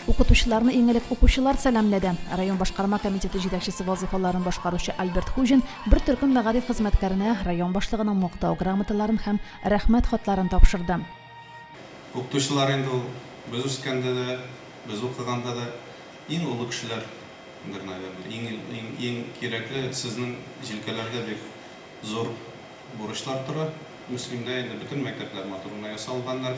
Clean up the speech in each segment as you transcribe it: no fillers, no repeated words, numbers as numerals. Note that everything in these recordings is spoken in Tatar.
Укытучыларны иң элек укучылар сәламләде. Район башкарма комитеты җитәкчесе вазифаларын башкаручы Альберт Хужин бер төркем мәгариф хезмәткәренә район башлыгының мактау грамоталарын һәм рәхмәт хатларын тапшырды. Укытучылар инде без үскәндә дә, без укыганда да иң улы кешеләр, иң кирәкле сезнең җилкәләргә бик зур бурычлар тора. Мөслимдә инде бөтен мәктәпләр матурына ясалганнар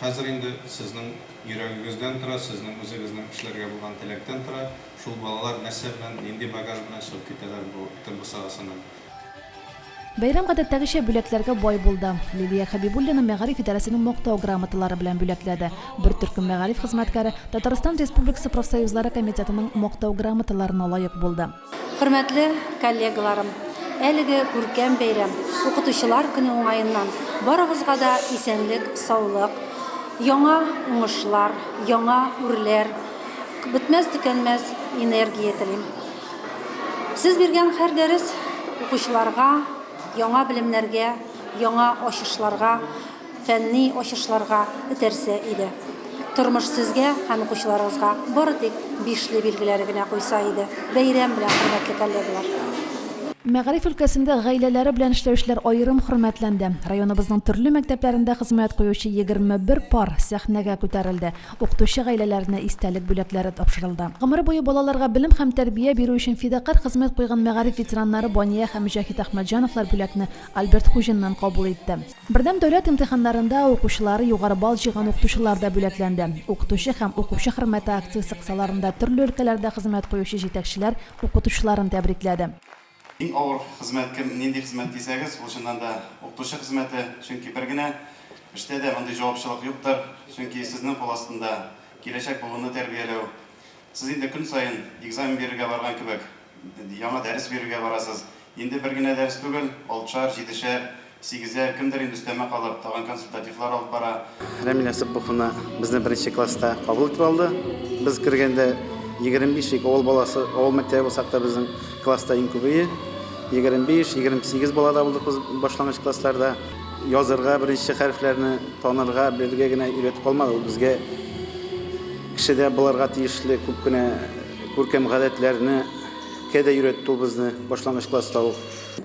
хәзер инде сезнең йөрәгегездән тора, сезнең үзегезнең эшләргә булган теләктән тора. Шул балалар нәрсә белән, нинди багаж белән чыгып китәләр бу ТБСАсыннан. Бәйрәм гадәттәгечә бүләкләргә бай булды. Лилия Хабибуллина мәгариф идарәсенең мактау грамоталары белән бүләкләде. Бер төркем мәгариф хезмәткәре Татарстан Республикасы профсоюзлары комитетының мактау грамоталарына лаек булды. Хөрмәтле коллегаларым, әлеге күркәм бәйрәм укытучылар көне уңаеннан барыгызга да исәнлек, саулык, яңа уңышлар, яңа үрләр, бетмәс-төкәнмәс энергия телим. Сез биргән һәр дәрес укучыларга яңа белемнәргә, яңа ачышларга, фәнни ачышларга үтәрсә иде. Тормыш сезгә һәм укучыларыгызга бары тик бишле билгеләре генә куйса иде. Бәйрәм белән хөрмәтле коллегалар. Мәгариф өлкәсендә гаиләләре белән эшләүчеләр аерым хөрмәтләнде. Районыбызның төрле мәктәпләрендә хезмәт куючы 21 пар сәхнәгә күтәрелде. Укытучы гаиләләренә истәлек бүләкләре тапшырылды. Гомер буе балаларга белем һәм тәрбия бирү өчен фидакарь хезмәт куйган мәгариф ветераннары Бания һәм Мөҗәһит Әхмәтҗановлар бүләкне Альберт Хужиннан кабул итте. Бердәм дәүләт имтиханнарында укучылары югары бал җыйган укытучылар да бүләкләнде. Укытучы һәм укучы хөрмәте акциясе кысаларында төрле өлкәләрдә хезмәт куючы җитәкчеләр укытучыларын тәбрикләде. Иң авыр хезмәт кем, нинди хезмәт дисәгез, ул чыннан да укытучы хезмәте, чөнки бер генә эштә дә мондый җаваплылык юктыр, чөнки сезнең кул астында киләчәк буынны тәрбияләү. Сез инде көн саен экзамен бирергә барган кебек, яңа дәрес бирергә барасыз. Инде бер генә дәрес түгел, 6-шар, 7-шәр, 8-әр, кемдер инде өстәмә калып, тагын консультативлар алып бара. Рәмилә Сәппуховна безне беренче класста кабул итеп алды. Без кергәндә 25 авыл баласы, авыл мәктәбе булсак та безнең класста иң күбее. 25-28 балада булдык без башлангыч классларда. Язырга, беренче хәрефләрне танырга, белергә генә өйрәтеп калмады. Ул безгә кешедә булырга тиешле күп кенә күркәм гадәтләрне кәдә өйрәтте ул безне башлангыч класста.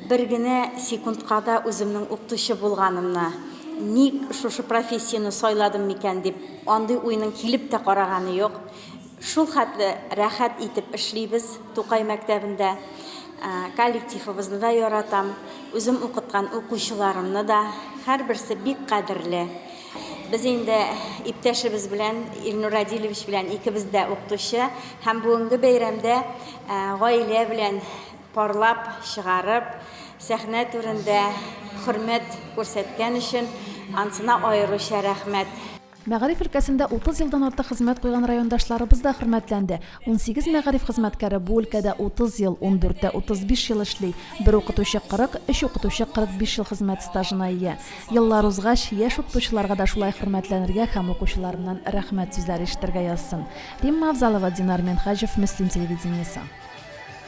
Бер генә секундка да үземнең укытучы булганымны, ник шушы профессияны сайладым микән дип, андый уйның килеп тә караганы юк. Шул хәтле рәхәт итеп эшлибез Тукай мәктәбендә. Коллективыбызны да яратам, үзем укыткан укучыларымны да, һәрберсе бик кадерле. Без инде иптәшебез белән, Илнур Адилович белән икебез дә укытучы һәм бүгенге бәйрәмдә гаилә белән парлап чыгарып, сәхнә түрендә хөрмәт күрсәткән өчен ансына аеруча рәхмәт. Мәгариф өлкәсендә 30 елдан артык хезмәт куйган райондашларыбыз да хөрмәтләнде. 18 мәгариф хезмәткәре бу өлкәдә 30 ел, 14-тә 35 ел эшли. Бер укытучы 40, 3 укытучы 45 ел хезмәт стажына ия. Еллар узгач, яшь укытучыларга да шулай хөрмәтләнергә һәм укучыларыннан рәхмәт сүзләре ишетергә язсын. Римма Авзалова, Динар Менхаҗев, Мөслим телевидениесе.